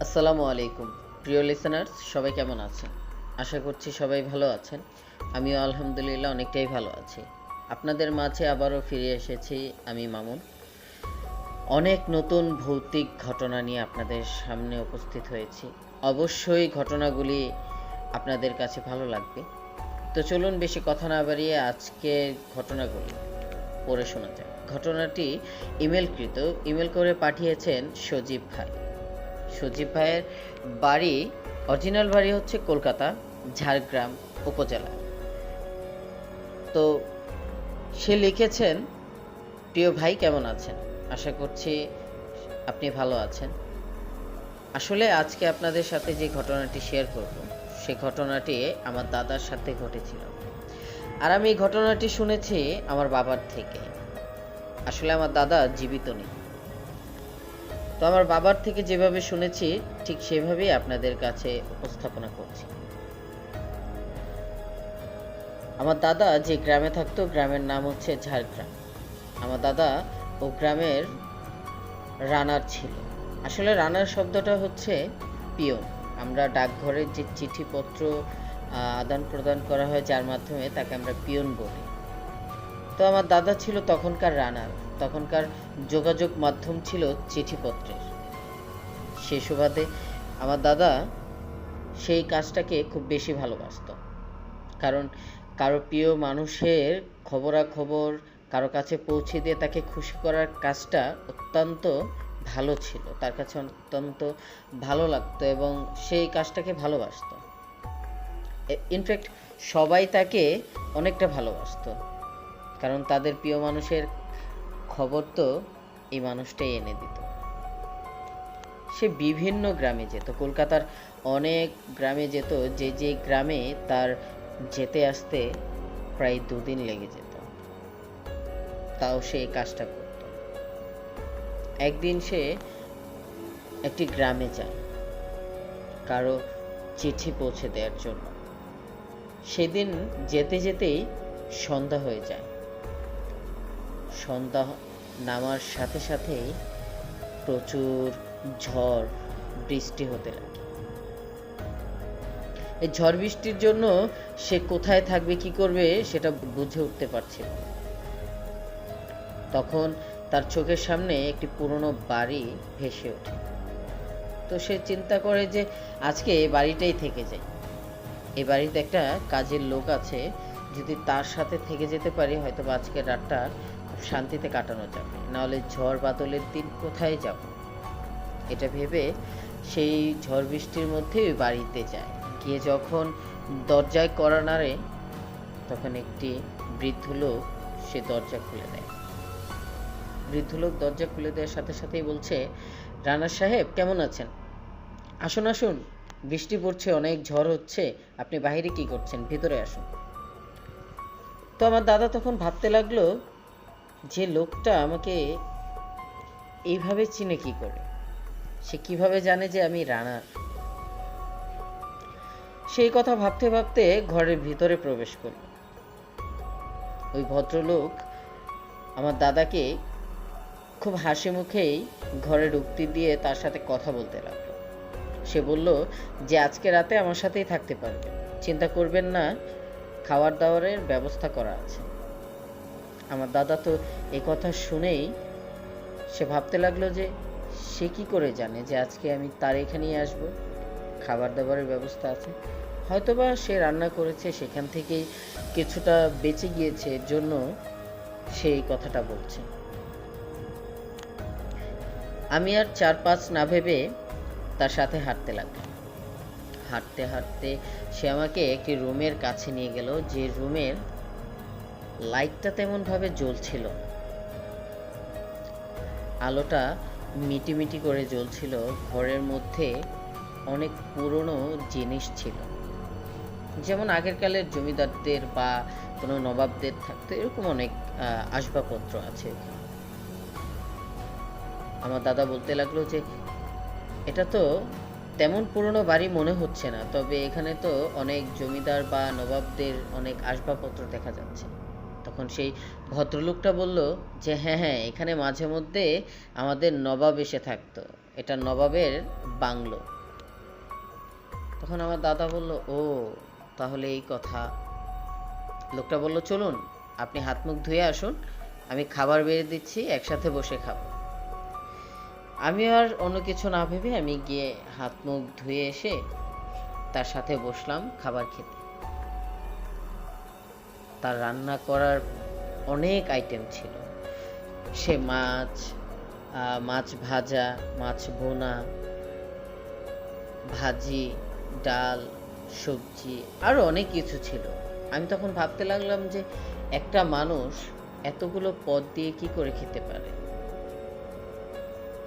আসসালামু আলাইকুম প্রিয় লিসেনার্স, সবাই কেমন আছেন? আশা করছি সবাই ভালো আছেন। আমিও আলহামদুলিল্লাহ অনেকটাই ভালো আছি। আপনাদের মাঝে আবারও ফিরে এসেছি আমি মামুন। অনেক নতুন ভৌতিক ঘটনা নিয়ে আপনাদের সামনে উপস্থিত হয়েছি। অবশ্যই ঘটনাগুলি আপনাদের কাছে ভালো লাগবে। তো চলুন বেশি কথা না বাড়িয়ে আজকের ঘটনাগুলি পড়ে শোনা যাক। ঘটনাটি ইমেল করে পাঠিয়েছেন সজীব ভাই। সজীব ভাইয়ের অরিজিনাল বাড়ি হচ্ছে কলকাতা ঝাড়গ্রাম উপজেলা। তো সে লিখেছেন, প্রিয় ভাই কেমন আছেন? আশা করছি আপনি ভালো আছেন। আসলে আজকে আপনাদের সাথে যে ঘটনাটি শেয়ার করব, সে ঘটনাটি আমার দাদার সাথে ঘটেছিল। আর আমি এই ঘটনাটি শুনেছি আমার বাবার থেকে। আসলে আমার দাদা জীবিত নেই, তো আমার বাবার থেকে যেভাবে শুনেছি ঠিক সেভাবেই আপনাদের কাছে উপস্থাপনা করছি। আমার দাদা যে গ্রামে থাকতো, গ্রামের নাম হচ্ছে ঝাড়গ্রাম। আমার দাদা ও গ্রামের রানার ছিল। আসলে রানার শব্দটা হচ্ছে পিয়ন। আমরা ডাকঘরের যে চিঠিপত্র আদান প্রদান করা হয়, যার মাধ্যমে তাকে আমরা পিয়ন বলি। তো আমার দাদা ছিল তখনকার রানার। তখনকার যোগাযোগ মাধ্যম ছিল চিঠিপত্রের। সে সুবাদে আমার দাদা সেই কাজটাকে খুব বেশি ভালোবাসত। কারণ কারো প্রিয় মানুষের খবরাখবর কারো কাছে পৌঁছে দিয়ে তাকে খুশি করার কাজটা অত্যন্ত ভালো ছিল, তার কাছে অত্যন্ত ভালো লাগতো এবং সেই কাজটাকে ভালোবাসতো। ইনফ্যাক্ট সবাই তাকে অনেকটা ভালোবাসতো, কারণ তাদের প্রিয় মানুষের খবর তো এই মানুষটাই এনে দিত। সে বিভিন্ন গ্রামে যেত, কলকাতার অনেক গ্রামে যেত, যে যে গ্রামে তার যেতে আসতে প্রায় 2 দিন লেগে যেত, তাও সে এই কাজটা করত। একদিন সে একটি গ্রামে যায় কারো চিঠি পৌঁছে দেওয়ার জন্য। সেদিন যেতে যেতেই সন্ধ্যা হয়ে যায়। সন্ধ্যা নামার সাথে সাথেই প্রচুর ঝড় বৃষ্টি হতে লাগে। এই ঝড় বৃষ্টির জন্য সে কোথায় থাকবে, কি করবে সেটা বুঝে উঠতে পারছিল না। তখন তার চোখের সামনে একটি পুরনো বাড়ি ভেসে ওঠে। তো সে চিন্তা করে যে আজকে এই বাড়িটাই থেকে যায়। এই বাড়িতে একটা কাজের লোক আছে, যদি তার সাথে থেকে যেতে পারি হয়তো আজকের রাতটা খুব শান্তিতে কাটানো যাবে, নাহলে ঝড় বাদলের দিন কোথায় যাব। এটা ভেবে সেই ঝড় বৃষ্টির মধ্যে ওই বাড়িতে যায়। গিয়ে যখন দরজায় কড়া নাড়ে, তখন একটি বৃদ্ধ লোক সে দরজা খুলে দেয়। বৃদ্ধ লোক দরজা খুলে দেওয়ার সাথে সাথেই বলছে, রানা সাহেব কেমন আছেন? আসুন আসুন, বৃষ্টি পড়ছে, অনেক ঝড় হচ্ছে, আপনি বাইরে কি করছেন, ভিতরে আসুন। তো আমার দাদা তখন ভাবতে লাগলো, যে লোকটা আমাকে এইভাবে চিনে কি করে, সে কিভাবে জানে যে আমি রানার। সেই কথা ভাবতে ভাবতে ঘরের ভিতরে প্রবেশ করল। ওই ভদ্রলোক আমার দাদাকে খুব হাসি মুখেই ঘরে ঢুকতে দিয়ে তার সাথে কথা বলতে লাগলো। সে বলল যে আজকে রাতে আমার সাথেই থাকতে পারবে, চিন্তা করবেন না, খাবার দাবারের ব্যবস্থা করা আছে। আমার দাদা তো এই কথা শুনেই সে ভাবতে লাগলো যে সে কি করে জানে যে আজকে আমি তার এখানেই আসবো, খাবার দাবারের ব্যবস্থা আছে, হয়তোবা সে রান্না করেছে, সেখান থেকেই কিছুটা বেঁচে গিয়েছে, এর জন্য সে এই কথাটা বলছে। আমি আর 4-5 না ভেবে তার সাথে হাঁটতে লাগলাম। হাঁটতে হাঁটতে সে আমাকে একটি রুমের কাছে নিয়ে গেল, যে রুমের লাইটটা তেমন ভাবে জ্বলছিল, আলোটা মিটিমিটি করে জ্বলছিল। ঘরের মধ্যে অনেক পুরনো জিনিস ছিল, যেমন আগের কালের জমিদারদের বা কোনো নবাবদের থাকতো, এরকম অনেক আসবাবপত্র আছে। আমার দাদা বলতে লাগলো যে এটা তো তেমন পুরনো বাড়ি মনে হচ্ছে না, তবে এখানে তো অনেক জমিদার বা নবাবদের অনেক আসবাবপত্র দেখা যাচ্ছে। তখন সেই ভদ্রলোকটা বলল যে হ্যাঁ হ্যাঁ, এখানে মাঝে মধ্যে আমাদের নবাব এসে থাকতো, এটা নবাবের বাংলো। তখন আমার দাদা বলল, ও তাহলে এই কথা। লোকটা বলল, চলুন আপনি হাত মুখ ধুয়ে আসুন, আমি খাবার বেড়ে দিচ্ছি, একসাথে বসে খাবো। আমি আর অন্য কিছু না ভেবে আমি গিয়ে হাত মুখ ধুয়ে এসে তার সাথে বসলাম খাবার খেতে। তার রান্না করার অনেক আইটেম ছিল। সে মাছ ভাজা, মাছ বোনা, ভাজি, ডাল, সবজি আরও অনেক কিছু ছিল। আমি তখন ভাবতে লাগলাম যে একটা মানুষ এতগুলো পদ দিয়ে কি করে খেতে পারে।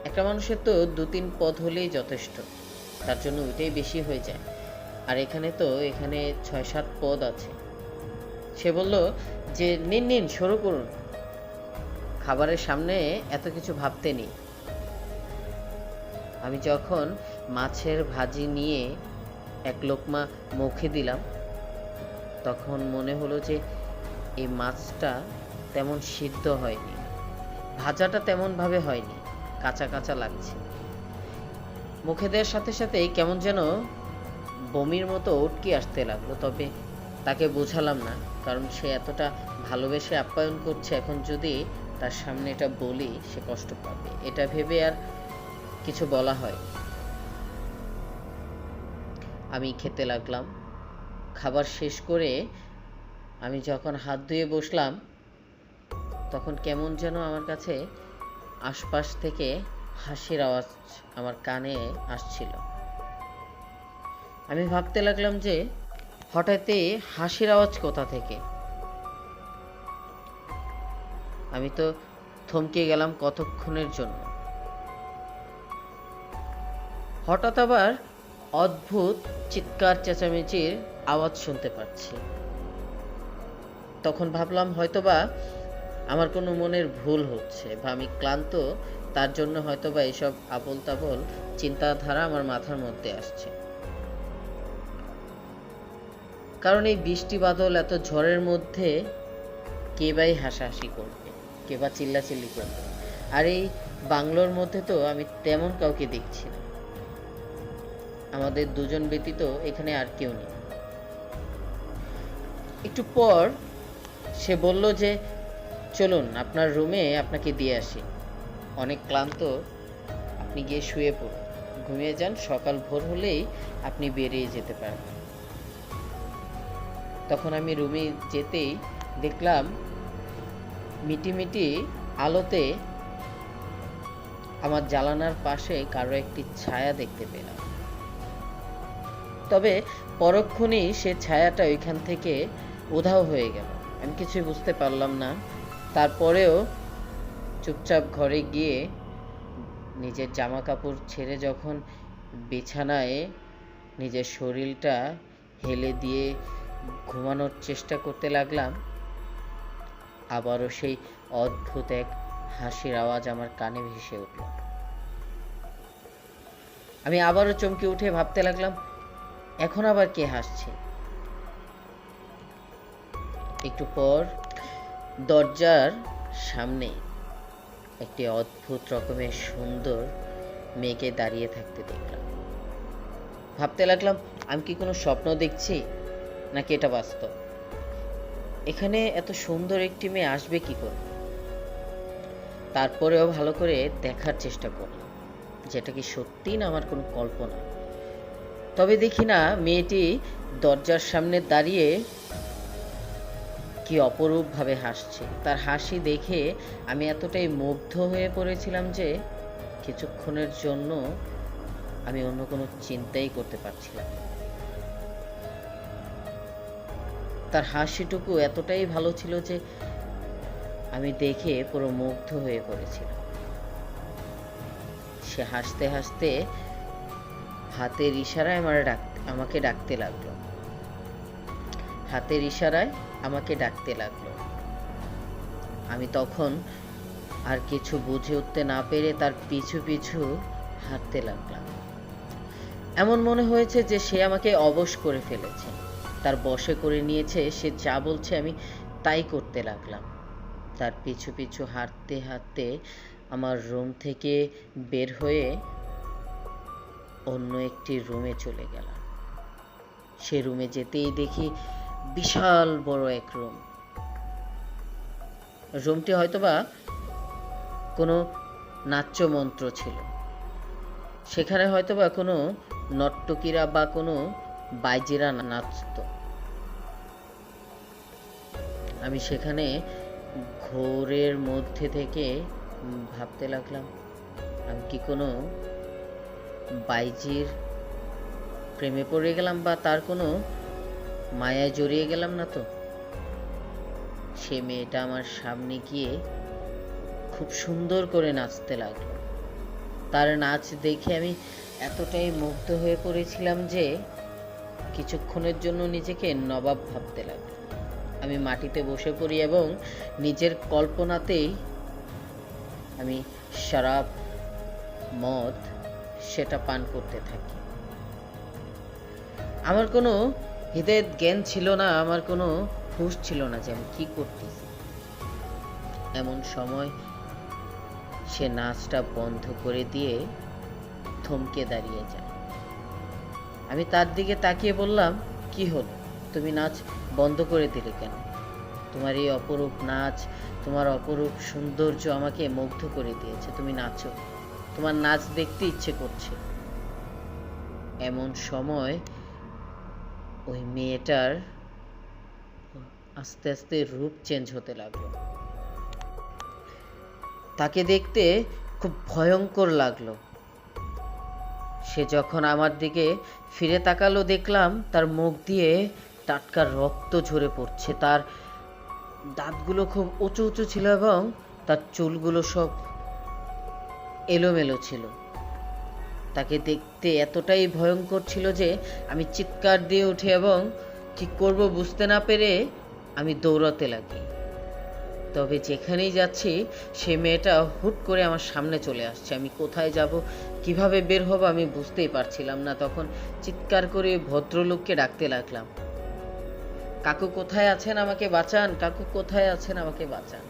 একটা মানুষের তো 2-3 পদ হলেই যথেষ্ট, তার জন্য ওইটাই বেশি হয়ে যায়। আর এখানে 6-7 পদ আছে। সে বলল যে নিন নিন, শুরু করুন, খাবারের সামনে এত কিছু ভাবতে নেই। আমি যখন মাছের ভাজি নিয়ে এক লোকমা মুখে দিলাম, তখন মনে হলো যে এই মাছটা তেমন সিদ্ধ হয়নি, ভাজাটা তেমনভাবে হয়নি, কাঁচা কাঁচা লাগছে। মুখে দেওয়ার সাথে সাথেই কেমন যেন বমির মতো উটকি আসতে লাগলো। তবে তাকে বোঝালাম না, কারণ সে এতটা ভালোবেসে আপ্যায়ন করছে, এখন যদি তার সামনে এটা বলি সে কষ্ট পাবে, এটা ভেবে আর কিছু বলা হয়। আমি খেতে লাগলাম। খাবার শেষ করে আমি যখন হাত ধুয়ে বসলাম, তখন কেমন যেন আমার কাছে আশপাশ থেকে হাসির আওয়াজ আমার কানে আসছিল। আমি ভাবতে লাগলাম যে হঠাৎই হাসির আওয়াজ কোথা থেকে। আমি তো থমকে গেলাম কতক্ষণের জন্য। হঠাৎ আবার অদ্ভুত চিৎকার চেঁচামেচির আওয়াজ শুনতে পাচ্ছি। তখন ভাবলাম হয়তোবা আমার কোনো মনের ভুল হচ্ছে, বা আমি ক্লান্ত, তার জন্য হয়তোবা এসব আবোল তাবোল চিন্তাধারা আমার মাথার মধ্যে আসছে। কারণ এই বৃষ্টি বাদল এত ঝড়ের মধ্যে কে বাই হাসাহাসি করবে, কে বা চিল্লাচিল্লি করবে। আর এই বাংলোর মধ্যে তো আমি তেমন কাউকে দেখছি না, আমাদের দুজন ব্যতীত এখানে আর কেউ নেই। একটু পর সে বলল যে চলুন আপনার রুমে আপনাকে দিয়ে আসি, অনেক ক্লান্ত, আপনি গিয়ে শুয়ে পড়ুন, ঘুমিয়ে যান, সকাল ভোর হলেই আপনি বেরিয়ে যেতে পারবেন। তখন আমি রুমে যেতেই দেখলাম মিটিমিটি আলোতে আমার জানালার পাশে কারো একটি ছায়া দেখতে পেলাম। তবে পরক্ষণেই সে ছায়াটা ওইখান থেকে উধাও হয়ে গেল। আমি কিছুই বুঝতে পারলাম না। তারপরেও চুপচাপ ঘরে গিয়ে নিজের জামা কাপড় ছেড়ে যখন বিছানায় নিজের শরীরটা হেলে দিয়ে ঘুমানোর চেষ্টা করতে লাগলাম, আবারও সেই অদ্ভুত এক হাসির আওয়াজ আমার কানে ভেসে উঠল। আমি আবারও চমকে উঠে ভাবতে লাগলাম এখন আবার কে হাসছে। একটু পর দরজার সামনে একটি অদ্ভুত রকমের সুন্দর মেয়েকে দাঁড়িয়ে থাকতে দেখলাম। ভাবতে লাগলাম আমি কি কোনো স্বপ্ন দেখছি নাকি এটা বাস্তব। এখানে এত সুন্দর একটি মেয়ে আসবে কি করে। তারপরেও ভালো করে দেখার চেষ্টা করলাম যেটা কি সত্যি না আমার কোনো কল্পনা। তবে দেখি না মেয়েটি দরজার সামনে দাঁড়িয়ে কি অপরূপভাবে হাসছে। তার হাসি দেখে আমি এতটাই মুগ্ধ হয়ে পড়েছিলাম যে কিছুক্ষণের জন্য আমি অন্য কোনো চিন্তাই করতে পারছিলাম। তার হাসিটুকু এতটাই ভালো ছিল যে আমি দেখে পুরো মুগ্ধ হয়ে পড়েছিলাম। সে হাসতে হাসতে হাতের ইশারায় আমাকে ডাকতে লাগলো। হাতের ইশারায় আমাকে ডাকতে লাগলো। আমি তখন আর কিছু বুঝে উঠতে না পেরে তার পিছু পিছু হাঁটতে লাগলাম। এমন মনে হয়েছে যে সে আমাকে অবশ করে ফেলেছে, তার বশে করে নিয়েছে। সে যা বলছে আমি তাই করতে লাগলাম। তার পিছু পিছু হাঁটতে হাঁটতে আমার রুম থেকে বের হয়ে অন্য একটি রুমে চলে গেলাম। সে রুমে যেতেই দেখি বিশাল বড় এক রুম। রুমটি হয়তোবা কোনো নাট্য মন্ত্র ছিল, সেখানে হয়তোবা কোনো নর্তকীরা বা কোনো বাইজিরা নাচত। আমি সেখানে ঘোরের মধ্যে থেকে ভাবতে লাগলাম, আমি কি কোনো বাইজির প্রেমে পড়ে গেলাম বা তার কোনো মায়ায় জড়িয়ে গেলাম না তো? সে মেয়েটা আমার সামনে গিয়ে খুব সুন্দর করে নাচতে লাগলো। তার নাচ দেখে আমি এতটাই মুগ্ধ হয়ে পড়েছিলাম যে কিছুক্ষণের জন্য নিজেকে নবাব ভাবতে লাগলো। আমি মাটিতে বসে পড়ি এবং নিজের কল্পনাতেই আমি শরাব, মদ সেটা পান করতে থাকি। আমার কোনো হৃদয়ের জ্ঞান ছিল না, আমার কোনো হুঁশ ছিল না যে আমি কি করতেছি। এমন সময় সে নাচটা বন্ধ করে দিয়ে থমকে দাঁড়িয়ে যায়। আমি তার দিকে তাকিয়ে বললাম, কি হলো, তুমি নাচ বন্ধ করে দিলে কেন? তোমার এই অপরূপ নাচ, তোমার অপরূপ সৌন্দর্য আমাকে মুগ্ধ করে দিয়েছে। তুমি নাচো, তোমার নাচ দেখতে ইচ্ছে করছে। এমন সময় ওই মেয়েটার আস্তে আস্তে রূপ চেঞ্জ হতে লাগলো। তাকে দেখতে খুব ভয়ঙ্কর লাগলো। সে যখন আমার দিকে ফিরে তাকালো, দেখলাম তার মুখ দিয়ে টাটকা রক্ত ঝরে পড়ছে। তার দাঁতগুলো খুব উঁচু উঁচু ছিল এবং তার চুলগুলো সব এলোমেলো ছিল। তাকে দেখতে এতটাই ভয়ঙ্কর ছিল যে আমি চিৎকার দিয়ে উঠি এবং কি করব বুঝতে না পেরে আমি দৌড়াতে লাগি। তবে যেখানেই যাচ্ছি সে মেয়েটা হুট করে আমার সামনে চলে আসছে। আমি কোথায় যাব, কিভাবে বের হব আমি বুঝতেই পারছিলাম না। তখন চিৎকার করে ভদ্রলোককে ডাকতে লাগলাম, কাকু কোথায় আছেন, আমাকে বাঁচান, কাকু কোথায় আছেন, আমাকে বাঁচান।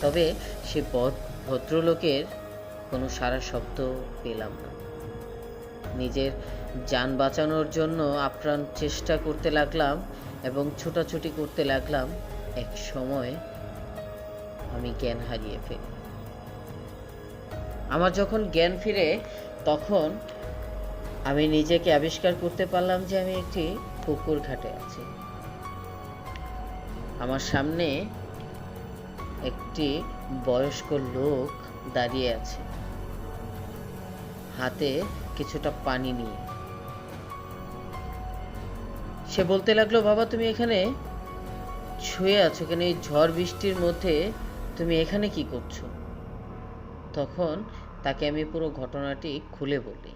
তবে সে ভদ্রলোকের কোনো সারা শব্দ পেলাম না। নিজের যান বাঁচানোর জন্য আপ্রাণ চেষ্টা করতে লাগলাম এবং ছোটাছুটি করতে লাগলাম। এক সময় আমি জ্ঞান হারিয়ে ফেলি। আমার যখন জ্ঞান ফিরে তখন আমি নিজেকে আবিষ্কার করতে পারলাম যে আমি একটি পুকুর ঘাটে আছি। আমার সামনে একটি বয়স্ক লোক দাঁড়িয়ে আছে, হাতে কিছুটা পানি নিয়ে। সে বলতে লাগলো, বাবা তুমি এখানে শুয়ে আছো কেন? এই ঝড় বৃষ্টির মধ্যে তুমি এখানে কি করছো? তখন তাকে আমি পুরো ঘটনাটি খুলে বলি।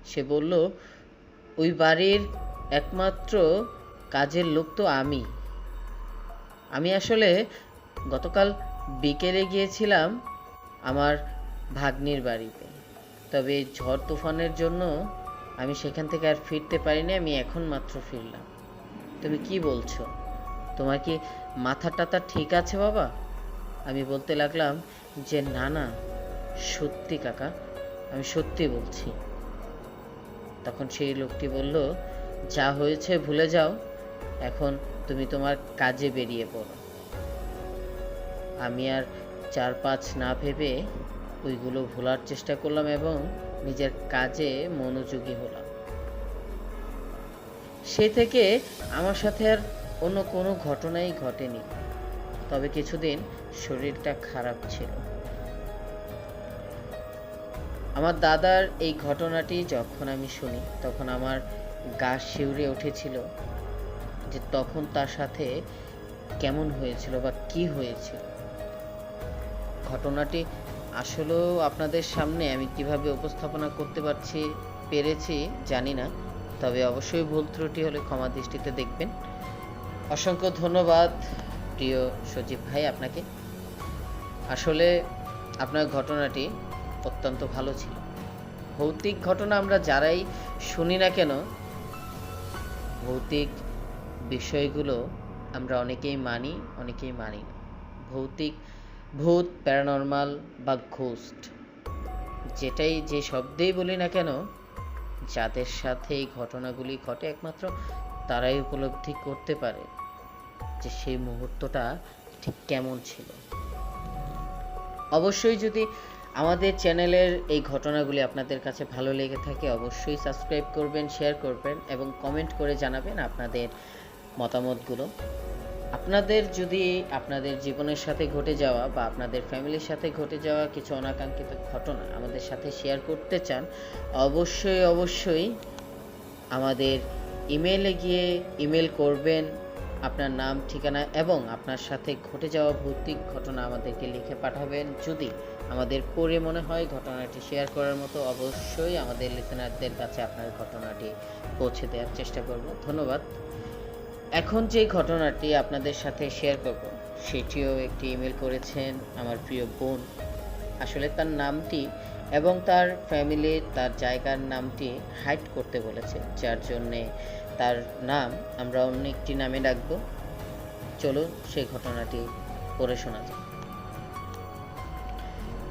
সে বলল, ওই বাড়ির একমাত্র কাজের লোক তো আমি আসলে গতকাল বিকেলে গিয়েছিলাম আমার ভাগ্নির বাড়িতে। তবে ঝড় তুফানের জন্য আমি সেখান থেকে আর ফিরতে পারিনি, আমি এখন মাত্র ফিরলাম। তুমি কি বলছো? তোমার কি মাথা টাথা ঠিক আছে বাবা? আমি বলতে লাগলাম যে না না, সত্যি কাকা, আমি সত্যি বলছি। তখন সেই লোকটি বলল, যা হয়েছে ভুলে যাও, এখন তুমি তোমার কাজে বেরিয়ে পড়ো। আমি আর 4-5 না ভেবে ওইগুলো ভোলার চেষ্টা করলাম এবং নিজের কাজে মনোযোগী হলাম। সে থেকে আমার সাথে আর অন্য কোনো ঘটনাই ঘটেনি। তবে কিছুদিন শরীরটা খারাপ ছিল। আমার দাদার এই ঘটনাটি যখন আমি শুনি তখন আমার গা শিউরে উঠেছিল যে তখন তার সাথে কেমন হয়েছিল বা কি হয়েছিল। ঘটনাটি আসলেও আপনাদের সামনে আমি কিভাবে উপস্থাপনা করতে পেরেছি জানি না, তবে অবশ্যই ভুল ত্রুটি হলে ক্ষমা দৃষ্টিতে দেখবেন। অসংখ্য ধন্যবাদ প্রিয় সজীব ভাই আপনাকে। আসলে আপনার ঘটনাটি অত্যন্ত ভালো ছিল। ভৌতিক ঘটনা আমরা যারাই শুনি না কেন, ভৌতিক বিষয়গুলো আমরা অনেকেই মানি, অনেকেই মানি না। ভূত, প্যারানর্মাল বা ঘোস্ট, যে শব্দেই বলি না কেন, যাদের সাথে এই ঘটনাগুলি ঘটে একমাত্র তারাই উপলব্ধি করতে পারে যে সেই মুহূর্তটা ঠিক কেমন ছিল। অবশ্যই যদি আমাদের চ্যানেলের এই ঘটনাগুলি আপনাদের কাছে ভালো লেগে থাকে অবশ্যই সাবস্ক্রাইব করবেন, শেয়ার করবেন এবং কমেন্ট করে জানাবেন আপনাদের মতামতগুলো। আপনাদের যদি আপনাদের জীবনের সাথে ঘটে যাওয়া বা আপনাদের ফ্যামিলির সাথে ঘটে যাওয়া কিছু অনাকাঙ্ক্ষিত ঘটনা আমাদের সাথে শেয়ার করতে চান অবশ্যই আমাদের ইমেইলে গিয়ে ইমেল করবেন আপনার নাম, ঠিকানা এবং আপনার সাথে ঘটে যাওয়া ভৌতিক ঘটনা আমাদেরকে লিখে পাঠাবেন। যদি আমাদের পড়ে মনে হয় ঘটনাটি শেয়ার করার মতো অবশ্যই আমাদের লিসেনারদের কাছে আপনার ঘটনাটি পৌঁছে দেওয়ার চেষ্টা করব। ধন্যবাদ। এখন যে ঘটনাটি আপনাদের সাথে শেয়ার করব সেটিও একটি ইমেল করেছেন আমার প্রিয় বোন। আসলে তার নামটি এবং তার ফ্যামিলির তার জায়গার নামটি হাইড করতে বলেছে, যার জন্যে তার নাম আমরা অন্য একটি নামে ডাকব। চলুন সেই ঘটনাটি পড়ে শোনা যাক।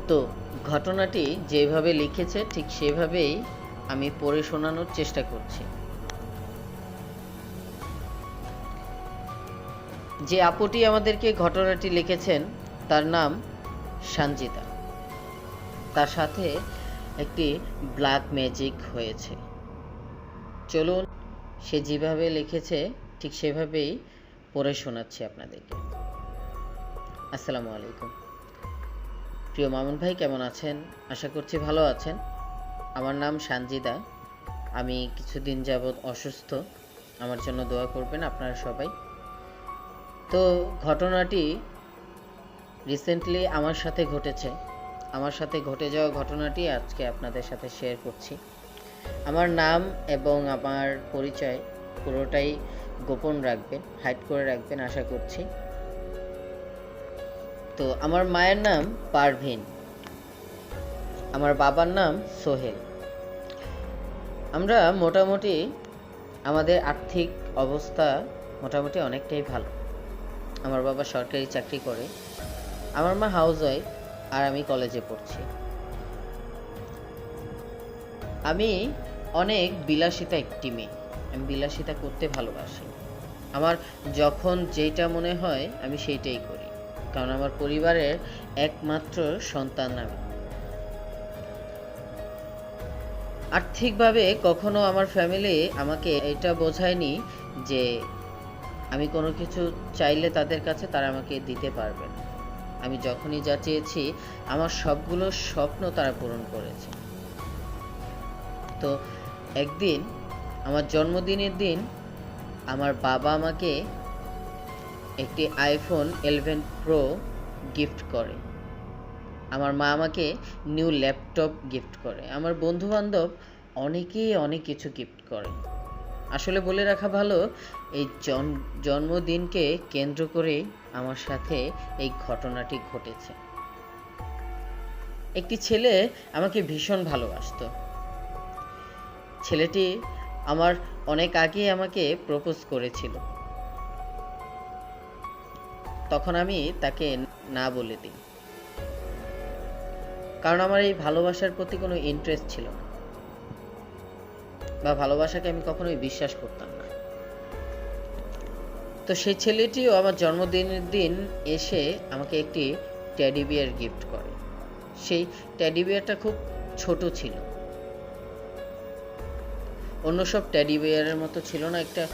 তো ঘটনাটি যেভাবে লিখেছে ঠিক সেভাবেই আমি পড়ে শোনানোর চেষ্টা করছি। যে আপুটি আমাদেরকে ঘটনাটি লিখেছেন তার নাম সঞ্জিতা। তার সাথে একটি ব্ল্যাক ম্যাজিক হয়েছে। চলুন সে যেভাবে লিখেছে ঠিক সেভাবেই পড়ে শোনাচ্ছি আপনাদেরকে। আসসালামু আলাইকুম। প্রিয় মামুন ভাই, কেমন আছেন? আশা করছি ভালো আছেন। আমার নাম সঞ্জিতা। আমি কিছুদিন যাবৎ অসুস্থ। আমার জন্য দোয়া করবেন আপনারা সবাই। তো ঘটনাটি রিসেন্টলি আমার সাথে ঘটেছে। আমার সাথে ঘটে যাওয়া ঘটনাটি আজকে আপনাদের সাথে শেয়ার করছি। আমার নাম এবং আমার পরিচয় পুরোটাই গোপন রাখবেন, হাইড করে রাখবেন আশা করছি। তো আমার মায়ের নাম পারভিন, আমার বাবার নাম সোহেল। আমরা মোটামুটি আমাদের আর্থিক অবস্থা মোটামুটি অনেকটাই ভালো। আমার বাবা সরকারি চাকরি করে, আমার মা হাউস ওয়াইফ, আর আমি কলেজে পড়ছি। আমি অনেক বিলাসিতা একটি মেয়ে। আমি বিলাসিতা করতে ভালোবাসি। আমার যখন যেটা মনে হয় আমি সেইটাই করি, কারণ আমার পরিবারের একমাত্র সন্তান আমি। আর্থিকভাবে কখনো আমার ফ্যামিলি আমাকে এটা বোঝায়নি যে আমি কোনো কিছু চাইলে তাদের কাছে তারা আমাকে দিতে পারবে না। আমি যখনই যা চেয়েছি আমার সবগুলো স্বপ্ন তারা পূরণ করেছে। তো একদিন আমার জন্মদিনের দিন আমার বাবা আমাকে একটি আইফোন 11 প্রো গিফট করে। আমার মা আমাকে নিউ ল্যাপটপ গিফট করে। আমার বন্ধু বান্ধব অনেকেই অনেক কিছু গিফট করে। আসলে বলে রাখা ভালো, এই জন্মদিনকে কেন্দ্র করে আমার সাথে এই ঘটনাটি ঘটেছে। একটি ছেলে আমাকে ভীষণ ভালোবাসতো। ছেলেটি আমার অনেক আগে আমাকে প্রপোজ করেছিল। তখন আমি তাকে না বলে দিই, কারণ আমার এই ভালোবাসার প্রতি কোনো ইন্টারেস্ট ছিল না, বা ভালোবাসাকে আমি কখনোই বিশ্বাস করতাম না। তো সেই ছেলেটিও আমার জন্মদিনের দিন এসে আমাকে একটি টেডি বিয়ার গিফট করে। সেই টেডি বিয়ারটা খুব ছোট ছিল, অন্য সব টেডি বিয়ারের মতো ছিল না, একটা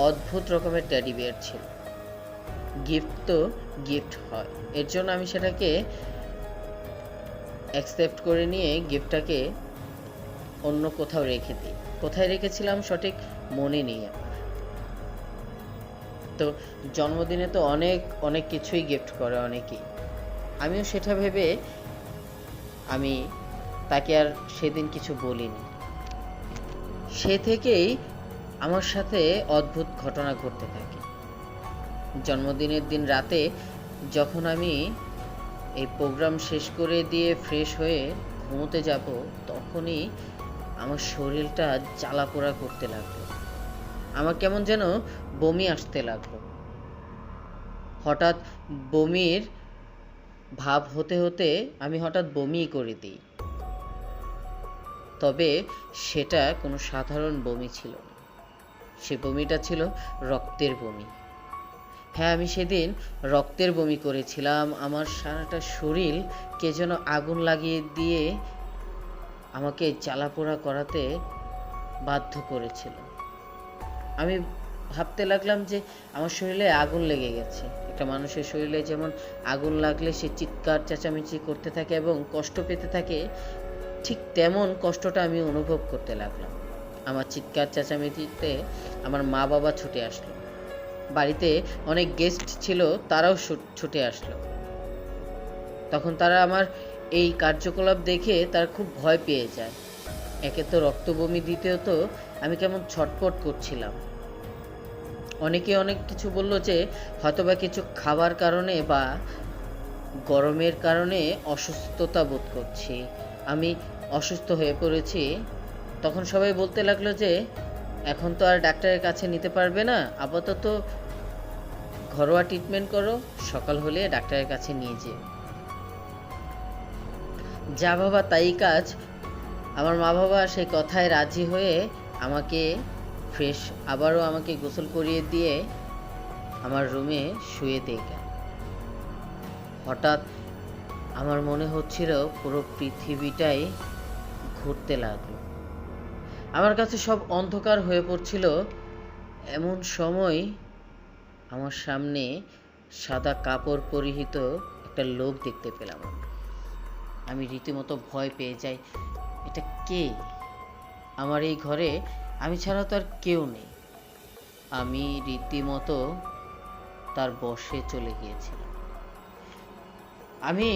অদ্ভুত রকমের টেডি বিয়ার ছিল। গিফট তো গিফট হয়, এর জন্য আমি সেটাকে অ্যাকসেপ্ট করে নিয়ে গিফটটাকে অন্য কোথাও রেখে দিই। কোথায় রেখেছিলাম সঠিক মনে নেই আমার। তো জন্মদিনে তো অনেক অনেক কিছুই গিফট করে অনেকেই, আমিও সেটা ভেবে আমি তাকে আর সেদিন কিছু বলিনি। সে থেকেই আমার সাথে অদ্ভুত ঘটনা ঘটতে থাকে। জন্মদিনের দিন রাতে যখন আমি এই প্রোগ্রাম শেষ করে দিয়ে ফ্রেশ হয়ে ঘুমোতে যাব, তখনই আমার শরীরটা জ্বালা পোড়া করতে লাগলো। আমার কেমন যেন বমি আসতে লাগলো। হঠাৎ বমির ভাব হতে হতে আমি হঠাৎ বমি করে দিই। তবে সেটা কোনো সাধারণ বমি ছিল না, সে বমিটা ছিল রক্তের বমি। হ্যাঁ, আমি সেদিন রক্তের বমি করেছিলাম। আমার সারাটা শরীর কে যেন আগুন লাগিয়ে দিয়ে আমাকে জ্বালাপোড়া করাতে বাধ্য করেছিল। আমি ভাবতে লাগলাম যে আমার শরীরে আগুন লেগে গেছে। একটা মানুষের শরীরে যেমন আগুন লাগলে সে চিৎকার চেঁচামেচি করতে থাকে এবং কষ্ট পেতে থাকে, ঠিক তেমন কষ্টটা আমি অনুভব করতে লাগলাম। আমার চিৎকার চেঁচামেচিতে আমার মা বাবা ছুটে আসলো। বাড়িতে অনেক গেস্ট ছিল, তারাও ছুটে আসলো। তখন তারা আমার এই কার্যকলাপ দেখে তারা খুব ভয় পেয়ে যায়। একে তো রক্ত বমি, দ্বিতীয়ত আমি কেমন ছটপট করছিলাম। অনেকে অনেক কিছু বলল যে হয়তোবা কিছু খাবার কারণে বা গরমের কারণে অসুস্থতা বোধ করছি, আমি অসুস্থ হয়ে পড়েছি। তখন সবাই বলতে লাগলো যে এখন তো আর ডাক্তারের কাছে নিতে পারবে না, আপাতত ঘরোয়া ট্রিটমেন্ট করো, সকাল হলে ডাক্তারের কাছে নিয়ে যেও। যা বাবা তাই কাজ। আমার মা বাবা সেই কথায় রাজি হয়ে আমাকে আবারও আমাকে গোসল করিয়ে দিয়ে আমার রুমে শুয়ে দিয়ে গেল। হঠাৎ আমার মনে হচ্ছিল পুরো পৃথিবীটাই ঘুরতে লাগলো, আমার কাছে সব অন্ধকার হয়ে পড়ছিল। এমন সময় আমার সামনে সাদা কাপড় পরিহিত একটা লোক দেখতে পেলাম। আমি রীতিমতো ভয় পেয়ে যাই। এটা কে? আমার এই ঘরে আমি ছাড়া তো আর কেউ নেই। আমি রীতিমতো তার বশে চলে গিয়েছিলাম। আমি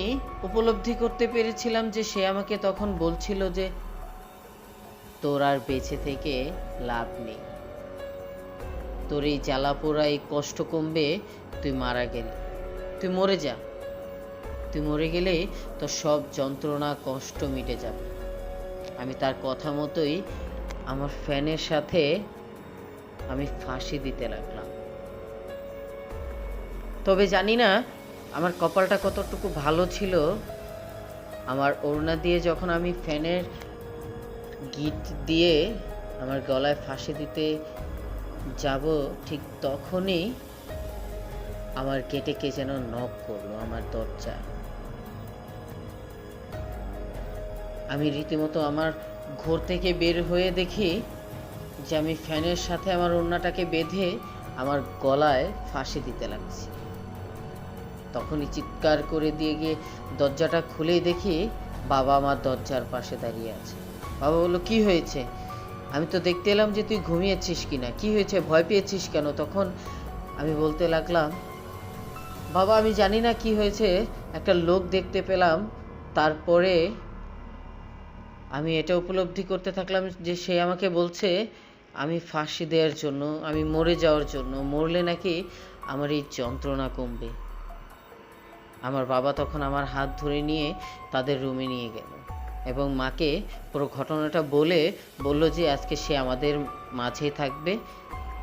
উপলব্ধি করতে পেরেছিলাম যে সে আমাকে তখন বলছিল যে তোর আর বেঁচে থেকে লাভ নেই, তোর এই জ্বালা পোড়া এই কষ্ট কমবে তুই মারা গেলে, তুই মরে যা, তুই মরে গেলে তোর সব যন্ত্রণা কষ্ট মিটে যাবে। আমি তার কথা মতোই আমার ফ্যানের সাথে আমি ফাঁসি দিতে লাগলাম। তবে জানি না আমার কপালটা কতটুকু ভালো ছিল। আমার ওড়না দিয়ে যখন আমি ফ্যানের গিট দিয়ে আমার গলায় ফাঁসি দিতে যাব, ঠিক তখনই আমার গেটে কে যেন নক করলো আমার দরজায়। আমি রীতিমতো আমার ঘর থেকে বের হয়ে দেখি যে আমি ফ্যানের সাথে আমার ওড়নাটাকে বেঁধে আমার গলায় ফাঁসি দিতে লাগছি। তখনই চিৎকার করে দিয়ে গিয়ে দরজাটা খুলেই দেখি বাবা আমার দরজার পাশে দাঁড়িয়ে আছে। বাবা বললো, কি হয়েছে? আমি তো দেখতে এলাম যে তুই ঘুমিয়েছিস কিনা, কি হয়েছে, ভয় পেয়েছিস কেন? তখন আমি বলতে লাগলাম, বাবা আমি জানি না কি হয়েছে, একটা লোক দেখতে পেলাম। তারপরে আমি এটা উপলব্ধি করতে থাকলাম যে সে আমাকে বলছে আমি ফাঁসি দেওয়ার জন্য, আমি মরে যাওয়ার জন্য, মরলে নাকি আমার এই যন্ত্রণা কমবে। আমার বাবা তখন আমার হাত ধরে নিয়ে তাদের রুমে নিয়ে গেল এবং মাকে পুরো ঘটনাটা বলল যে আজকে সে আমাদের মাঝেই থাকবে,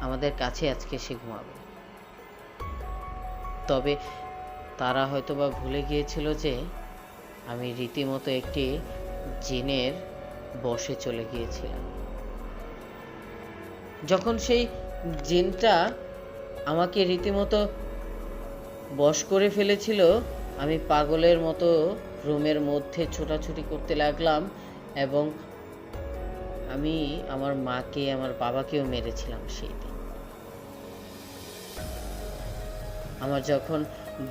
আমাদের কাছে আজকে সে ঘুমাবে। তবে তারা হয়তোবা ভুলে গিয়েছিল যে আমি রীতিমতো একটি জিনের বশে চলে গিয়েছিলাম। যখন সেই জিনটা আমাকে রীতিমতো বশ করে ফেলেছিল, আমি পাগলের মতো রুমের মধ্যে ছোটাছুটি করতে লাগলাম এবং আমি আমার মাকে আমার বাবাকেও মেরেছিলাম সেই দিন। আমার যখন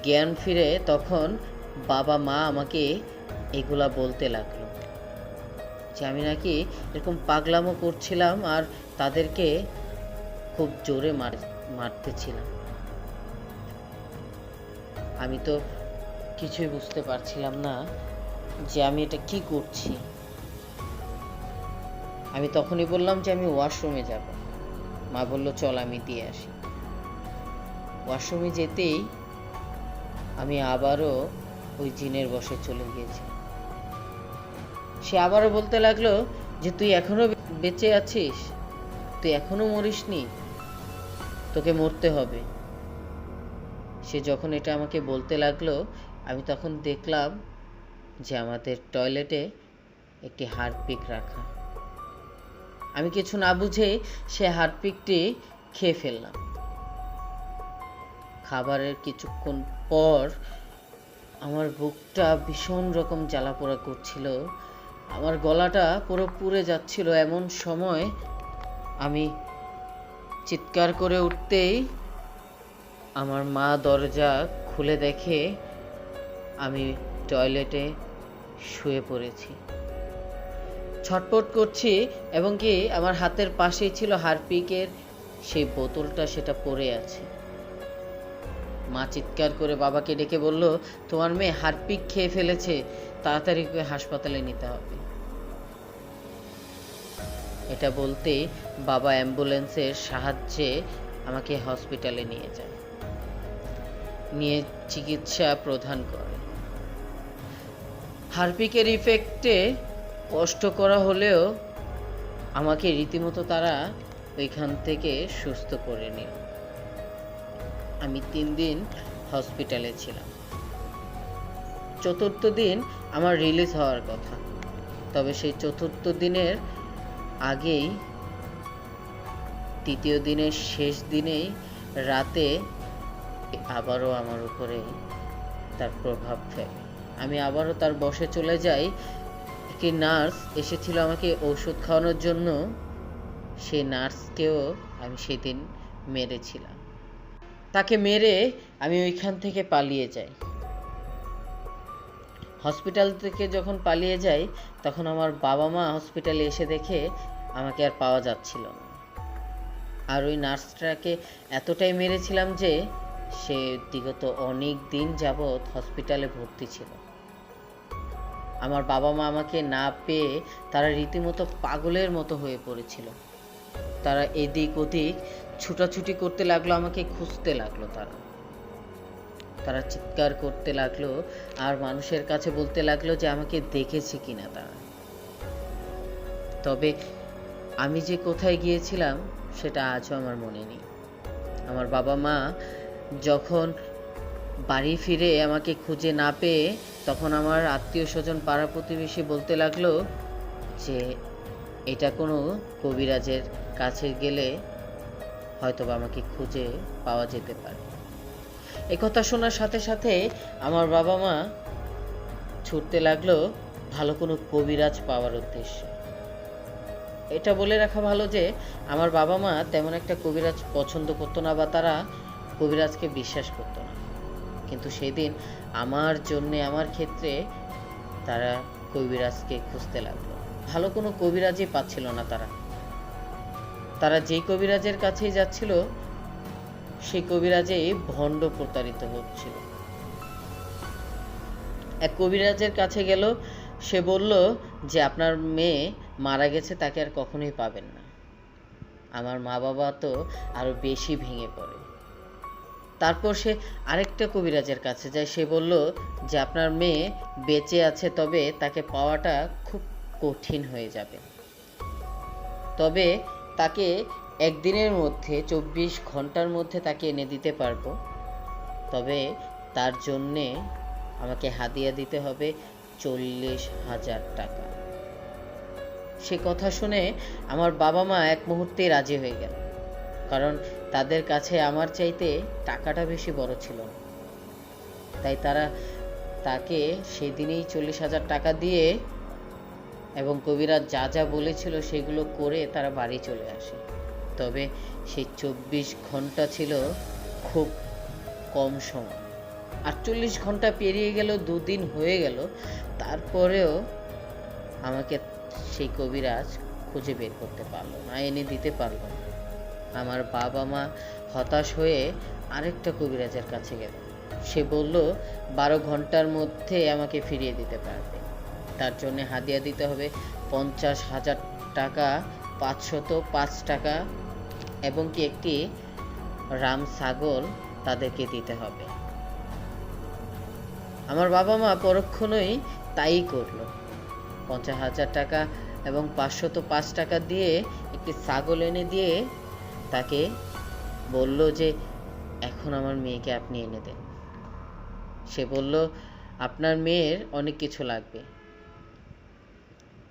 জ্ঞান ফিরে তখন বাবা মা আমাকে এগুলা বলতে লাগলো যে আমি নাকি এরকম পাগলামো করছিলাম আর তাদেরকে খুব জোরে মারতেছিলাম। আমি তো কিছুই বুঝতে পারছিলাম না যে আমি এটা কি করছি। আমি তখনই বললাম যে আমি ওয়াশরুমে যাব। মা বলল চল আমি দিয়ে আসি। ওয়াশরুমে যেতেই আমি আবারও ওই জিনের বশে চলে গিয়েছি। সে আবারও বলতে লাগলো যে তুই এখনো বেঁচে আছিস, তুই এখনো মরিসনি, তোকে মরতে হবে। সে যখন এটা আমাকে বলতে লাগলো, আমি তখন দেখলাম যে আমাদের টয়লেটে একটি হারপিক রাখা। আমি কিছু না বুঝে সে হারপিকটি খেয়ে ফেললাম। খাবারের কিছুক্ষণ পর আমার বুকটা ভীষণ রকম জ্বালাপোড়া করছিল, আমার গলাটা পুরো পুড়ে যাচ্ছিল। এমন সময় আমি চিৎকার করে উঠতেই আমার মা দরজা খুলে দেখে আমি টয়লেটে শুয়ে পড়েছি, ছটপট করছি, এবং কি আমার হাতের পাশেই ছিল হারপিকের সেই বোতলটা, সেটা পড়ে আছে। মা চিৎকার করে বাবাকে ডেকে বলল, তোমার মেয়ে হারপিক খেয়ে ফেলেছে, তাড়াতাড়ি করে হাসপাতালে নিতে হবে। এটা বলতে বাবা অ্যাম্বুলেন্সের সাহায্যে আমাকে হসপিটালে নিয়ে যায়, নিয়ে চিকিৎসা প্রদান করে। হারপিকের ইফেক্টে কষ্ট করা হলেও আমাকে রীতিমতো তারা ওইখান থেকে সুস্থ করে নিল। আমি 3 দিন হসপিটালে ছিলাম। 4র্থ দিন আমার রিলিজ হওয়ার কথা, তবে সেই 4র্থ দিনের আগেই 3য় দিনের শেষ দিনেই রাতে আবারও আমার উপরে তার প্রভাব ফেলে। আমি আবারও তার বশে চলে যাই। একটি নার্স এসেছিল আমাকে ওষুধ খাওয়ানোর জন্য, সেই নার্সকেও আমি সেদিন মেরেছিলাম। তাকে মেরে আমি ওইখান থেকে পালিয়ে যাই। হসপিটাল থেকে যখন পালিয়ে যাই তখন আমার বাবা মা হসপিটালে এসে দেখে আমাকে আর পাওয়া যাচ্ছিল না। আর ওই নার্সটাকে এতটাই মেরেছিলাম যে সে বিগত অনেক দিন যাবৎ হসপিটালে ভর্তি ছিল। আমার বাবা মা আমাকে না পেয়ে তারা রীতিমতো পাগলের মতো হয়ে পড়েছিল। তারা এদিক ওদিক ছুটাছুটি করতে লাগলো, আমাকে খুঁজতে লাগলো। তারা চিৎকার করতে লাগলো আর মানুষের কাছে বলতে লাগলো যে আমাকে দেখেছে কিনা তারা। তবে আমি যে কোথায় গিয়েছিলাম সেটা আজও আমার মনে নেই। আমার বাবা মা যখন বাড়ি ফিরে আমাকে খুঁজে না পেয়ে তখন আমার আত্মীয় স্বজন পাড়া প্রতিবেশী বলতে লাগলো যে এটা কোনো কবিরাজের কাছে গেলে হয়তোবা আমাকে খুঁজে পাওয়া যেতে পারে। একথা শোনার সাথে সাথে আমার বাবা মা ছুটতে লাগলো ভালো কোনো কবিরাজ পাওয়ার উদ্দেশ্যে। এটা বলে রাখা ভালো যে আমার বাবা মা তেমন একটা কবিরাজ পছন্দ করতো না, বা তারা কবিরাজকে বিশ্বাস করতো না। কিন্তু সেদিন আমার জন্যে, আমার ক্ষেত্রে তারা কবিরাজকে খুঁজতে লাগলো। ভালো কোনো কবিরাজই পাচ্ছিল না তারা যেই কবিরাজের কাছেই যাচ্ছিল সেই কবিরাজেই ভণ্ড প্রতারিত হচ্ছিল। এক কবিরাজের কাছে গেল, সে বলল যে আপনার মেয়ে মারা গেছে, তাকে আর কখনোই পাবেন না। আমার মা বাবা তো আরো বেশি ভেঙে পড়ে। তারপর সে আরেকটা কবিরাজের কাছে যায়, সে বলল যে আপনার মেয়ে বেঁচে আছে, তবে তাকে পাওয়াটা খুব কঠিন হয়ে যাবে, তবে তাকে একদিনের মধ্যে 24 ঘন্টার মধ্যে তাকে এনে দিতে পারবো, তবে তার জন্যে আমাকে হাদিয়া দিতে হবে 40,000 টাকা। সে কথা শুনে আমার বাবা মা এক মুহূর্তে রাজি হয়ে গেল, কারণ তাদের কাছে আমার চাইতে টাকাটা বেশি বড় ছিল না। তাই তারা তাকে সেদিনেই 40,000 টাকা দিয়ে এবং কবিরাজ যা যা বলেছিল সেগুলো করে তারা বাড়ি চলে আসে। তবে সেই 24 ঘন্টা ছিল খুব কম সময়। 48 ঘন্টা পেরিয়ে গেল, 2 দিন হয়ে গেল, তারপরেও আমাকে সেই কবিরাজ খুঁজে বের করতে পারলো না, এনে দিতে পারলো না। আমার বাবা মা হতাশ হয়ে আরেকটা কবিরাজের কাছে গেল। সে বলল 12 ঘন্টার মধ্যে আমাকে ফিরিয়ে দিতে পারবে, তার জন্য হাদিয়া দিতে হবে 50,000 টাকা, 505 টাকা এবং কি একটি রাম ছাগল তাদেরকে দিতে হবে। আমার বাবা মা পরক্ষণেই তাই করলো। 50,000 টাকা এবং 505 টাকা দিয়ে একটি ছাগল এনে দিয়ে তাকে বলল যে এখন আমার মেয়েকে আপনি এনে দেন। সে বলল আপনার মেয়ের অনেক কিছু লাগবে।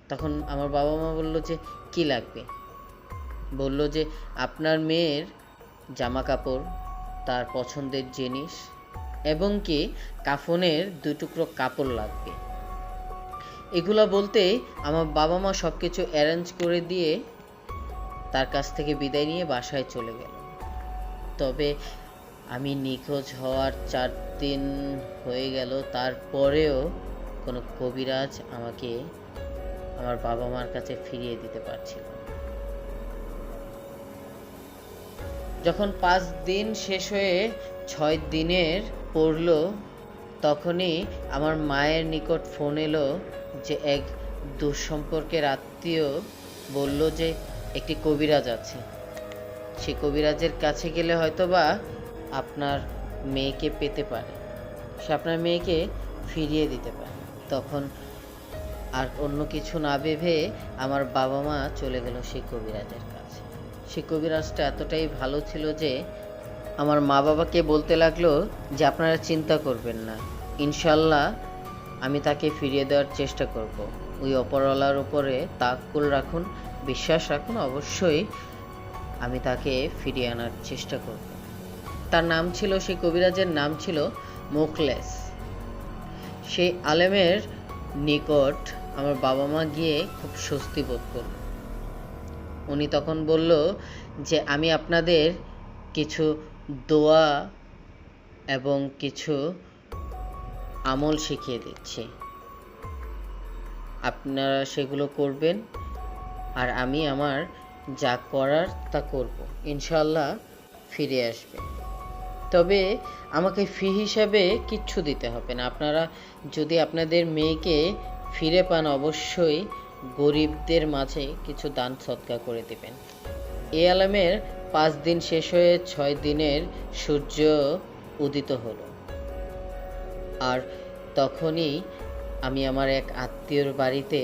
তখন আমার বাবা মা বলল যে কি লাগবে। বলল যে আপনার মেয়ের জামা কাপড়, তার পছন্দের জিনিস এবং কি কাফনের 2 টুকরো কাপড় লাগবে। এগুলা বলতেই আমার বাবা মা সব কিছু অ্যারেঞ্জ করে দিয়ে তার কাছ থেকে বিদায় নিয়ে বাসায় চলে গেল। তবে আমি নিখোঁজ হওয়ার 4 দিন হয়ে গেল, তারপরেও কোনো কবিরাজ আমাকে আমার বাবা মার কাছে ফিরিয়ে দিতে পারছিল না। যখন 5 দিন শেষ হয়ে 6 দিনের পড়ল, তখনই আমার মায়ের নিকট ফোন এলো যে এক দুঃসম্পর্কের আত্মীয় বলল যে একটি কবিরাজ আছে, সেই কবিরাজের কাছে গেলে হয়তোবা আপনার মেয়েকে পেতে পারে, সে আপনার মেয়েকে ফিরিয়ে দিতে পারে। তখন আর অন্য কিছু না ভেবে আমার বাবা মা চলে গেল সেই কবিরাজের কাছে। সেই কবিরাজটা এতটাই ভালো ছিল যে আমার মা বাবাকে বলতে লাগলো যে আপনারা চিন্তা করবেন না, ইনশাল্লাহ আমি তাকে ফিরিয়ে দেওয়ার চেষ্টা করব। ওই অপরওয়ালার উপরে তাওয়াক্কুল রাখুন, বিশ্বাস রাখুন, অবশ্যই আমি তাকে ফিরিয়ে আনার চেষ্টা করব। তার নাম ছিল, সেই কবিরাজের নাম ছিল মোখলেস। সেই আলেমের নিকট আমার বাবা মা গিয়ে খুব স্বস্তি বোধ করল। উনি তখন বলল যে আমি আপনাদের কিছু দোয়া এবং কিছু আমল শিখিয়ে দিচ্ছি, আপনারা সেগুলো করবেন আর আমি আমার যা করার তা করব, ইনশাআল্লাহ ফিরে আসবে। তবে আমাকে ফি হিসাবে কিচ্ছু দিতে হবে না, আপনারা যদি আপনাদের মেয়েকে ফিরে পান অবশ্যই গরিবদের মাঝে কিছু দান সদকা করে দেবেন। এই আলামের 5 দিন শেষ হয়ে 6 দিনের সূর্য উদিত হলো, আর তখনই আমি আমার এক আত্মীয়র বাড়িতে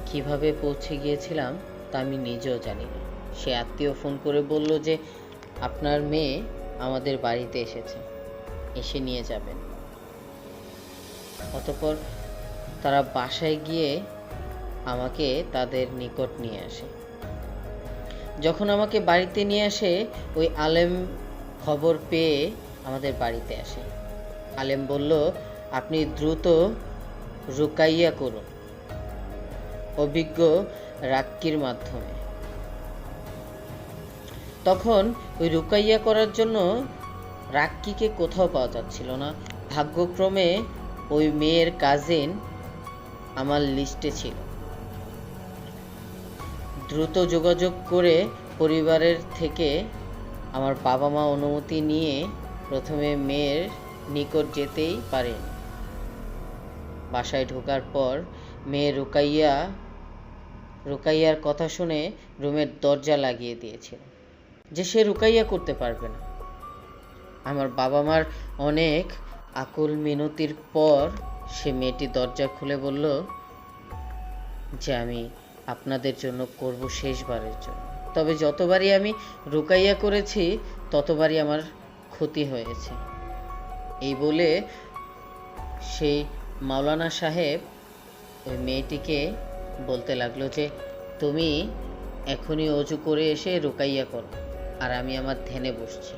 কিভাবে পৌঁছে গিয়েছিলাম তা আমি নিজেও জানি না। সে আত্মীয় ফোন করে বলল যে আপনার মেয়ে আমাদের বাড়িতে এসেছে, এসে নিয়ে যাবেন। অতঃপর তারা বাসায় গিয়ে আমাকে তাদের নিকট নিয়ে আসে। যখন আমাকে বাড়িতে নিয়ে আসে, ওই আলেম খবর পেয়ে আমাদের বাড়িতে আসে। আলেম বলল আপনি দ্রুত রুকাইয়া করুন অভিজ্ঞ রাক্কির মাধ্যমে। তখন ওই রুকাইয়া করার জন্য রাক্কিকে কোথাও পাওয়া যাচ্ছিল না। ভাগ্যক্রমে ওই মেয়ের কাজিন আমার লিস্টে ছিল। দ্রুত যোগাযোগ করে পরিবারের থেকে আমার বাবা মা অনুমতি নিয়ে প্রথমে মেয়ের নিকট যেতেই পারেন। বাসায় ঢোকার পর মেয়ে রুকাইয়ার কথা শুনে রুমের দরজা লাগিয়ে দিয়েছিল যে সে রুকাইয়া করতে পারবে না। আমার বাবা মার অনেক আকুল মিনতির পর সে মেয়েটি দরজা খুলে বলল যে আমি আপনাদের জন্য করব শেষবারের জন্য, তবে যতবারই আমি রুকাইয়া করেছি ততবারই আমার ক্ষতি হয়েছে। এই বলে সেই মাওলানা সাহেব ওই মেয়েটিকে বলতে লাগলো যে তুমি এখনই অজু করে এসে রুকাইয়া করো, আর আমি আমার ধ্যানে বসছি।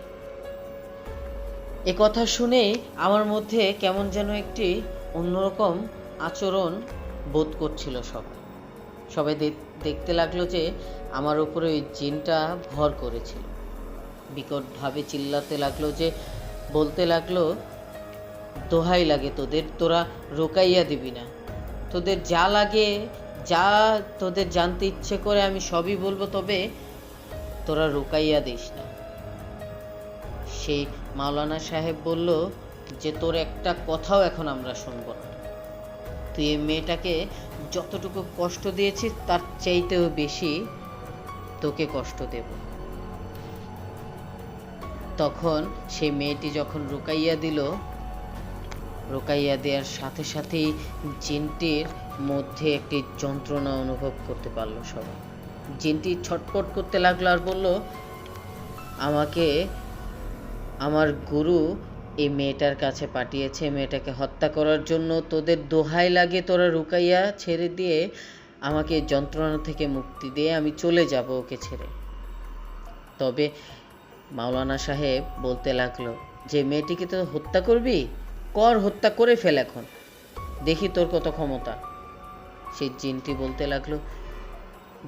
এ কথা শুনেই আমার মধ্যে কেমন যেন একটি অন্যরকম আচরণ বোধ করছিল। সবাই দেখতে লাগলো যে আমার উপরে ওই জিনটা ভর করেছিল। বিকটভাবে চিল্লাতে লাগলো, যে বলতে লাগলো দোহাই লাগে তোদের, তোরা রোকাইয়া দিবি না, তোদের যা লাগে, যা তোদের জানতে ইচ্ছে করে আমি সবই বলবো, তবে তোরা রোকাইয়া দিস না। সেই মাওলানা সাহেব বলল যে তোর একটা কথাও এখন আমরা শুনবো না, তুই এই মেয়েটাকে যতটুকু কষ্ট দিয়েছিস তার চাইতেও বেশি তোকে কষ্ট দেব। তখন সেই মেয়েটি যখন রুকাইয়া দিল, রুকাইয়া দেওয়ার সাথে সাথেই জিনটির মধ্যে একটি যন্ত্রণা অনুভব করতে পারলো সবাই। জিনটি ছটপট করতে লাগলো আর বলল আমাকে আমার গুরু এই মেয়েটার কাছে পাঠিয়েছে মেয়েটাকে হত্যা করার জন্য, তোদের দোহাই লাগে তোরা রুকাইয়া ছেড়ে দিয়ে আমাকে যন্ত্রণা থেকে মুক্তি দিয়ে আমি চলে যাব ওকে ছেড়ে। তবে মাওলানা সাহেব বলতে লাগলো যে মেয়েটিকে তো হত্যা করবি, কর, হত্যা করে ফেল, এখন দেখি তোর কত ক্ষমতা। সেই জিনটি বলতে লাগলো,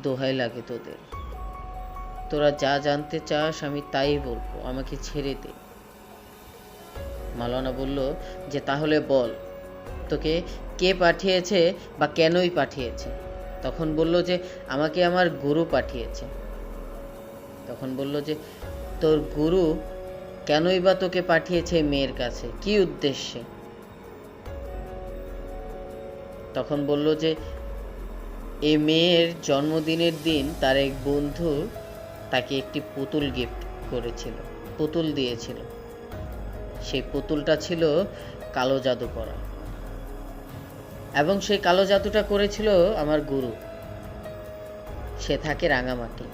দোহাই লাগে তোদের, তোরা যা জানতে চাস আমি তাই বলবো, আমাকে ছেড়ে দে। মাওলানা বলল যে তাহলে বল তোকে কে পাঠিয়েছে বা কেনই পাঠিয়েছে। তখন বলল যে আমাকে আমার গুরু পাঠিয়েছে। তখন বলল যে তোর গুরু কেনই বা তোকে পাঠিয়েছে মেয়ের কাছে, কি উদ্দেশ্যে? তখন বলল যে এই মেয়ের জন্মদিনের দিন তার এক বন্ধু তাকে একটি পুতুল গিফট করেছিল, পুতুল দিয়েছিল। সেই পুতুলটা ছিল কালো জাদু করা, এবং সেই কালো জাদুটা করেছিল আমার গুরু। সে থাকে রাঙামাটি,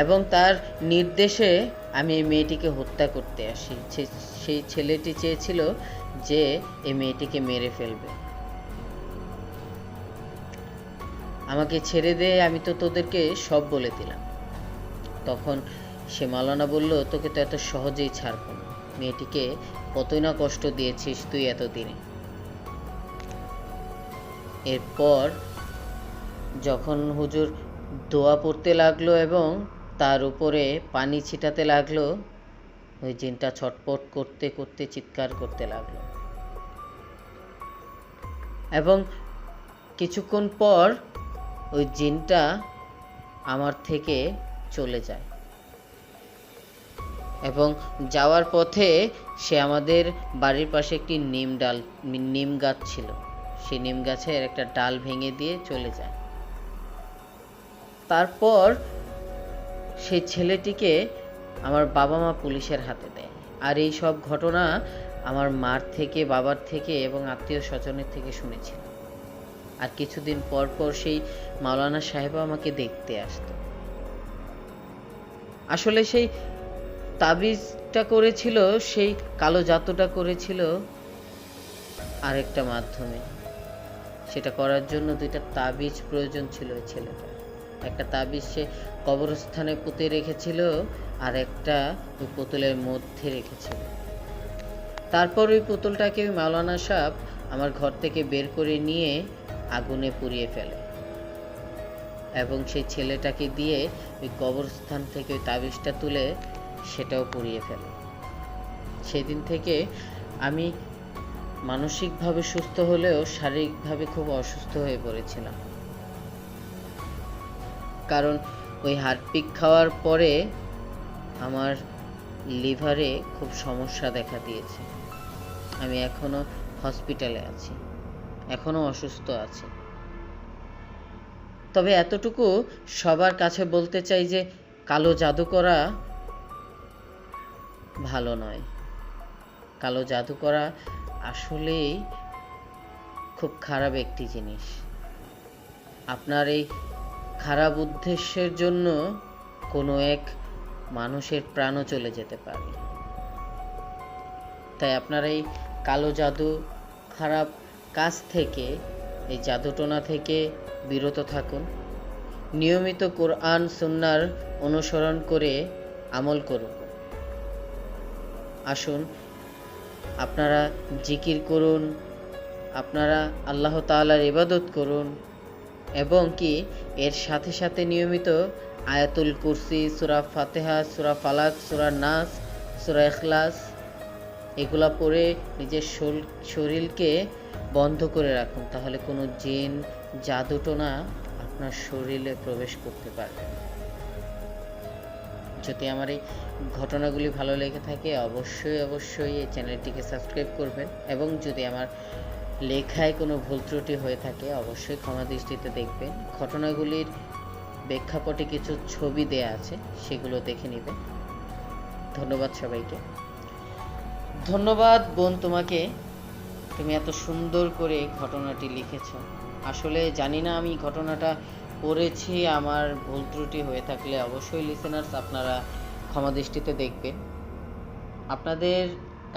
এবং তার নির্দেশে আমি এই মেয়েটিকে হত্যা করতে আসি। সেই ছেলেটি চেয়েছিল যে এই মেয়েটিকে মেরে ফেলবে। আমাকে ছেড়ে দে, আমি তো তোদেরকে সব বলে দিলাম। তখন সে মাওলানা বলল, তোকে তো এত সহজেই ছাড়ব না, মেয়েটিকে কতই না কষ্ট দিয়েছিস তুই এতদিনে। এরপর যখন হুজুর দোয়া পড়তে লাগলো এবং তার উপরে পানি ছিটাতে লাগলো, ওই জিনটা ছটপট করতে করতে চিৎকার করতে লাগলো। এবং কিছুক্ষণ পর ওই জিনটা আমার থেকে চলে যায়, এবং যাওয়ার পথে সে আমাদের বাড়ির পাশে একটি নিম গাছ ছিল, সেই নিম গাছের একটা ডাল ভেঙে দিয়ে চলে যায়। তারপর সেই ছেলেটিকে আমার বাবা মা পুলিশের হাতে দেয়। আর এই সব ঘটনা আমার মার থেকে, বাবার থেকে এবং আত্মীয় স্বজনের থেকে শুনেছিল। আর কিছুদিন পর পর সেই মাওলানা সাহেব আমাকে দেখতে আসতো। আসলে সেই তাবিজটা করেছিল, সেই কালো জাদুটা করেছিল আরেকটা মাধ্যমে। সেটা করার জন্য দুইটা তাবিজ প্রয়োজন ছিল ওই ছেলেটার। একটা তাবিজ সে কবরস্থানে পুঁতে রেখেছিল, আর একটা ওই পুতুলের মধ্যে রেখেছিল। তারপর ওই পুতুলটাকে ওই মাওলানা সাহেব আমার ঘর থেকে বের করে নিয়ে আগুনে পুড়িয়ে ফেলে, এবং সেই ছেলেটাকে দিয়ে ওই কবরস্থান থেকে ওই তাবিজটা তুলে সেটাও পুড়িয়ে ফেলে। সেদিন থেকে আমি মানসিকভাবে সুস্থ হলেও শারীরিকভাবে খুব অসুস্থ হয়ে পড়েছিলাম। কারণ ওই হারপিক খাওয়ার পরে আমার লিভারে খুব সমস্যা দেখা দিয়েছে। আমি এখনো হসপিটালে আছি, এখনো অসুস্থ আছি। তবে এতটুকু সবার কাছে বলতে চাই যে কালো জাদু করা ভালো নয়। কালো জাদু করা আসলেই খুব খারাপ একটি জিনিস। আপনার এই খারাপ উদ্দেশ্যের জন্য কোনো এক মানুষের প্রাণও চলে যেতে পারে। তাই আপনারা এই কালো জাদু, খারাপ কাজ থেকে, এই জাদুটোনা থেকে বিরত থাকুন। নিয়মিত কোরআন সুন্নাহর অনুসরণ করে আমল করুন। আসুন আপনারা জিকির করুন, আপনারা আল্লাহ তাআলার ইবাদত করুন, এবং কি এর সাথে সাথে নিয়মিত আয়াতুল কুরসি, সূরা ফাতিহা, সূরা ফালাক, সূরা নাস, সূরা ইখলাস এগুলা পড়ে নিজের শরীরকে বন্ধ করে রাখুন। তাহলে কোনো জিন, জাদুটোনা আপনার শরীরে প্রবেশ করতে পারবে না। যদি আমার এই ঘটনাগুলি ভালো লেগে থাকে অবশ্যই এই চ্যানেলটিকে সাবস্ক্রাইব করবেন, এবং যদি আমার লেখায় কোনো ভুল ত্রুটি হয়ে থাকে অবশ্যই ক্ষমা দৃষ্টিতে দেখবেন। ঘটনাগুলির প্রেক্ষাপটে কিছু ছবি দেয়া আছে, সেগুলো দেখে নেবেন। ধন্যবাদ সবাইকে। ধন্যবাদ বোন তোমাকে, তুমি এত সুন্দর করে ঘটনাটি লিখেছ। আসলে জানি না আমি ঘটনাটা পড়েছি, আমার ভুল ত্রুটি হয়ে থাকলে অবশ্যই লিসেনার্স আপনারা ক্ষমা দৃষ্টিতে দেখবেন। আপনাদের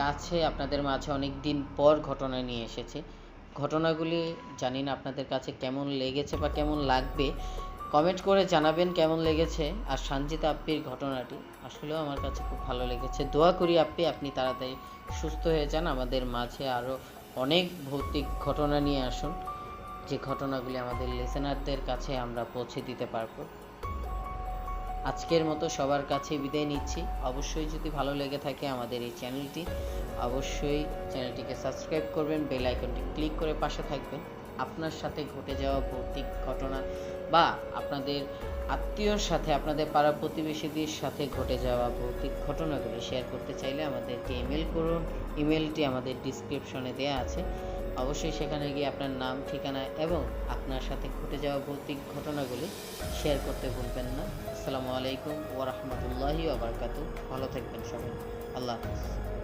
কাছে, আপনাদের মাঝে অনেক দিন পর ঘটনা নিয়ে এসেছি। ঘটনাগুলি জানি না আপনাদের কাছে কেমন লেগেছে বা কেমন লাগবে, কমেন্ট করে জানাবেন কেমন লেগেছে। আর সঞ্জিতা আপ্পির ঘটনাটি আসলেও আমার কাছে খুব ভালো লেগেছে। দোয়া করি আপ্পি আপনি তাড়াতাড়ি সুস্থ হয়ে যান, আমাদের মাঝে আরও অনেক ভৌতিক ঘটনা নিয়ে আসুন, যে ঘটনাগুলি আমাদের লিসেনারদের কাছে আমরা পৌঁছে দিতে পারবো। আজকের মতো সবার কাছে বিদায় নিচ্ছি। অবশ্যই যদি ভালো লেগে থাকে আমাদের এই চ্যানেলটি, অবশ্যই চ্যানেলটিকে সাবস্ক্রাইব করবেন, বেল আইকনটি ক্লিক করে পাশে থাকবেন। আপনার সাথে ঘটে যাওয়া ভৌতিক ঘটনা বা আপনাদের আত্মীয়র সাথে, আপনাদের পাড়া প্রতিবেশীদের সাথে ঘটে যাওয়া ভৌতিক ঘটনাগুলি শেয়ার করতে চাইলে আমাদেরকে ইমেল করুন। ইমেলটি আমাদের ডিসক্রিপশনে দেওয়া আছে। অবশ্যই সেখানে গিয়ে আপনার নাম, ঠিকানা এবং আপনার সাথে ঘটে যাওয়া ভৌতিক ঘটনাগুলি শেয়ার করতে ভুলবেন না। আসসালামু আলাইকুম ওয়া রাহমাতুল্লাহি ওয়া বারাকাতুহু। ভালো থাকবেন সবাই। আল্লাহ হাফেজ।